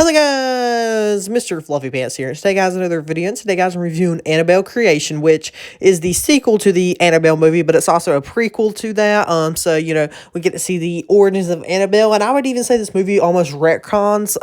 How's it guys? Mr. Fluffy Pants here. Today guys, another video. And today guys, I'm reviewing Annabelle Creation, which is the sequel to the Annabelle movie, but it's also a prequel to that. So we get to see the origins of Annabelle, and I would even say this movie almost retcons,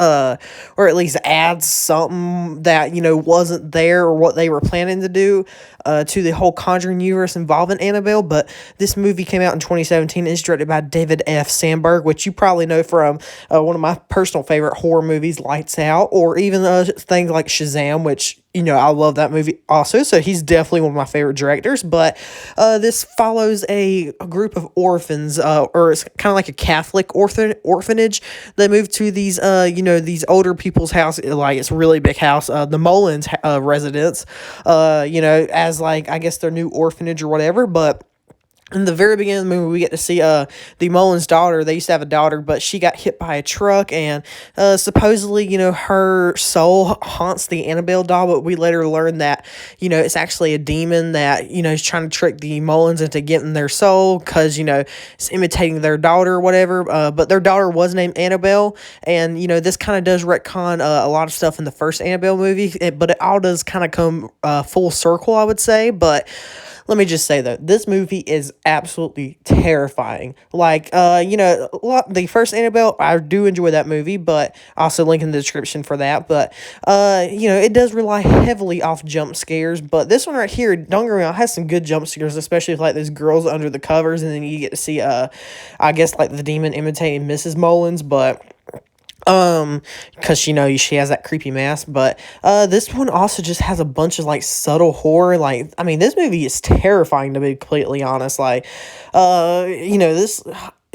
or at least adds something that wasn't there or what they were planning to do, to the whole Conjuring universe involving Annabelle. But this movie came out in 2017. It's directed by David F. Sandberg, which you probably know from one of my personal favorite horror movies, Lights Out, or even things like Shazam, which I love that movie also. So he's definitely one of my favorite directors. But this follows a group of orphans, or it's kind of like a Catholic orphanage. They move to these these older people's house, like it's a really big house, the Mullins residence, as like I guess their new orphanage or whatever. But in the very beginning of the movie, we get to see the Mullins' daughter. They used to have a daughter, but she got hit by a truck, and supposedly, her soul haunts the Annabelle doll, but we later learn that, it's actually a demon that, is trying to trick the Mullins into getting their soul, because, it's imitating their daughter or whatever, but their daughter was named Annabelle, and, this kind of does retcon a lot of stuff in the first Annabelle movie, but it all does kind of come full circle, I would say. But let me just say that this movie is absolutely terrifying. Like, the first Annabelle, I do enjoy that movie, but I'll also link in the description for that. But, it does rely heavily off jump scares. But this one right here, don't get me wrong, has some good jump scares, especially with, like, those girls under the covers. And then you get to see, I guess, like, the demon imitating Mrs. Mullins. But because she has that creepy mask. But this one also just has a bunch of like subtle horror. Like, I mean, this movie is terrifying, to be completely honest. Like, this,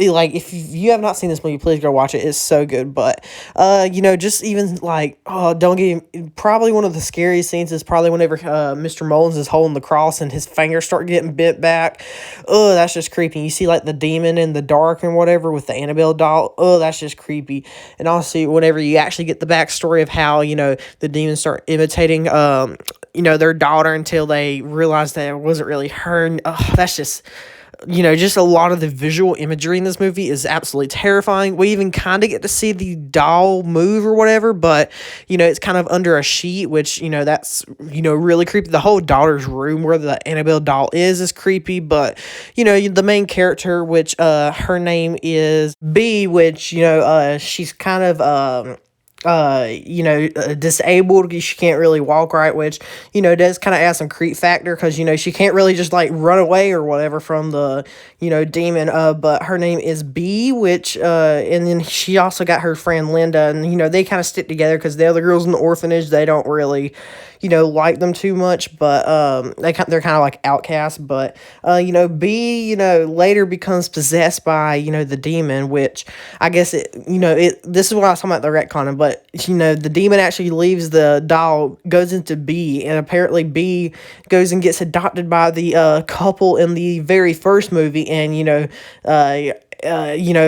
like, if you have not seen this movie, please go watch it. It's so good. But just even like, don't get, probably one of the scariest scenes is probably whenever Mr. Mullins is holding the cross and his fingers start getting bit back. Oh, that's just creepy. You see like the demon in the dark and whatever with the Annabelle doll. Oh, that's just creepy. And also whenever you actually get the backstory of how the demons start imitating their daughter until they realize that it wasn't really her. And, that's just just a lot of the visual imagery in this movie is absolutely terrifying. We even kind of get to see the doll move or whatever, but, it's kind of under a sheet, which, that's, really creepy. The whole daughter's room where the Annabelle doll is creepy, but, the main character, which, her name is B, which, she's kind of, disabled. She can't really walk right, which, does kind of add some creep factor, because, she can't really just, like, run away or whatever from the, demon, but her name is B, which, and then she also got her friend Linda, and, they kind of stick together, because the other girls in the orphanage, they don't really, like them too much, but, they're kind of like outcasts. But, B, later becomes possessed by, the demon, which I guess this is what I was talking about, the retconning. But the demon actually leaves the doll, goes into B, and apparently B goes and gets adopted by the couple in the very first movie, and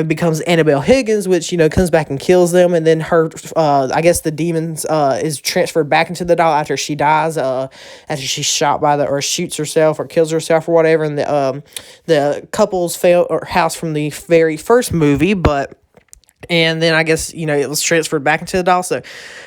becomes Annabelle Higgins, which, comes back and kills them. And then her, I guess the demons, is transferred back into the doll after she dies, after she's shot by or shoots herself or kills herself or whatever. And the couple's house from the very first movie. And then I guess, it was transferred back into the doll. So,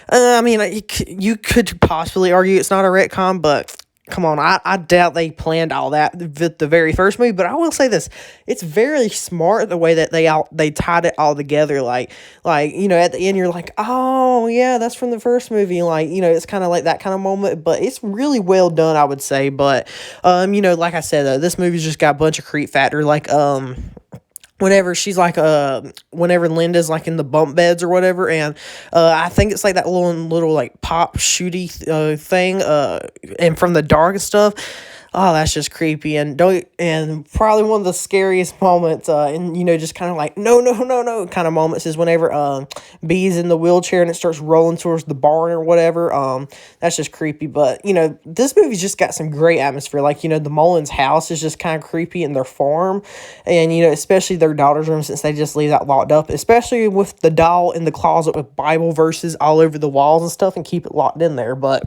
I mean, you could possibly argue it's not a retcon, but come on, I doubt they planned all that with the very first movie. But I will say this, it's very smart the way that they tied it all together. Like at the end you're like, oh yeah, that's from the first movie. Like, it's kind of like that kind of moment, but it's really well done, I would say. But like I said, though, this movie's just got a bunch of creep factor. Like whenever she's like whenever Linda's like in the bump beds or whatever, and I think it's like that little like pop shooty thing and from the dark and stuff. Oh, that's just creepy. And probably one of the scariest moments, and just kind of like no kind of moments, is whenever B's in the wheelchair and it starts rolling towards the barn or whatever. That's just creepy. But this movie's just got some great atmosphere. Like the Mullins' house is just kind of creepy, in their farm, and especially their daughter's room, since they just leave that locked up. Especially with the doll in the closet with Bible verses all over the walls and stuff, and keep it locked in there. But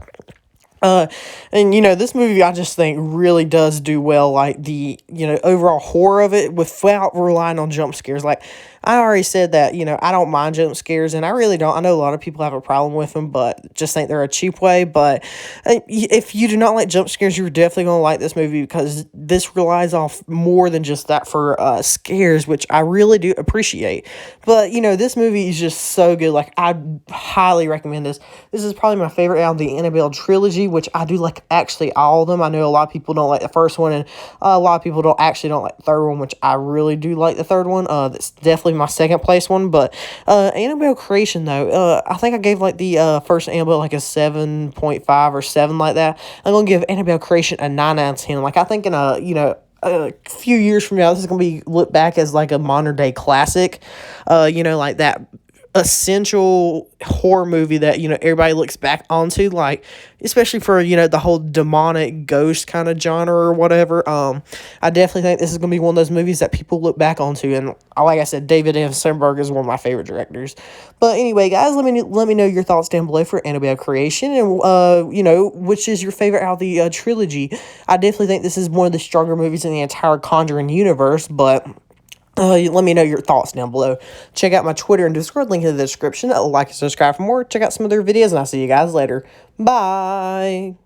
Uh, and this movie I just think really does do well, like the overall horror of it without relying on jump scares. Like I already said that I don't mind jump scares, and I really don't. I know a lot of people have a problem with them, but just think they're a cheap way. But if you do not like jump scares, you're definitely gonna like this movie because this relies off more than just that for scares, which I really do appreciate. But this movie is just so good. Like I highly recommend this. This is probably my favorite out of the Annabelle trilogy, which I do like actually all of them. I know a lot of people don't like the first one, and a lot of people don't like the third one, which I really do like the third one. That's definitely my second place one. But Annabelle Creation though, I think I gave like the first Annabelle like a 7.5 or 7 like that. I'm gonna give Annabelle Creation a 9 out of 10. Like I think in a few years from now, this is gonna be looked back as like a modern day classic. Like that essential horror movie that everybody looks back onto, like especially for the whole demonic ghost kind of genre or whatever. I definitely think this is gonna be one of those movies that people look back onto, and like I said, David M. Sternberg is one of my favorite directors. But anyway, guys, let me know your thoughts down below for Annabelle Creation, and which is your favorite out of the trilogy. I definitely think this is one of the stronger movies in the entire Conjuring universe, but let me know your thoughts down below. Check out my Twitter and Discord link in the description. Like and subscribe for more. Check out some other videos, and I'll see you guys later. Bye.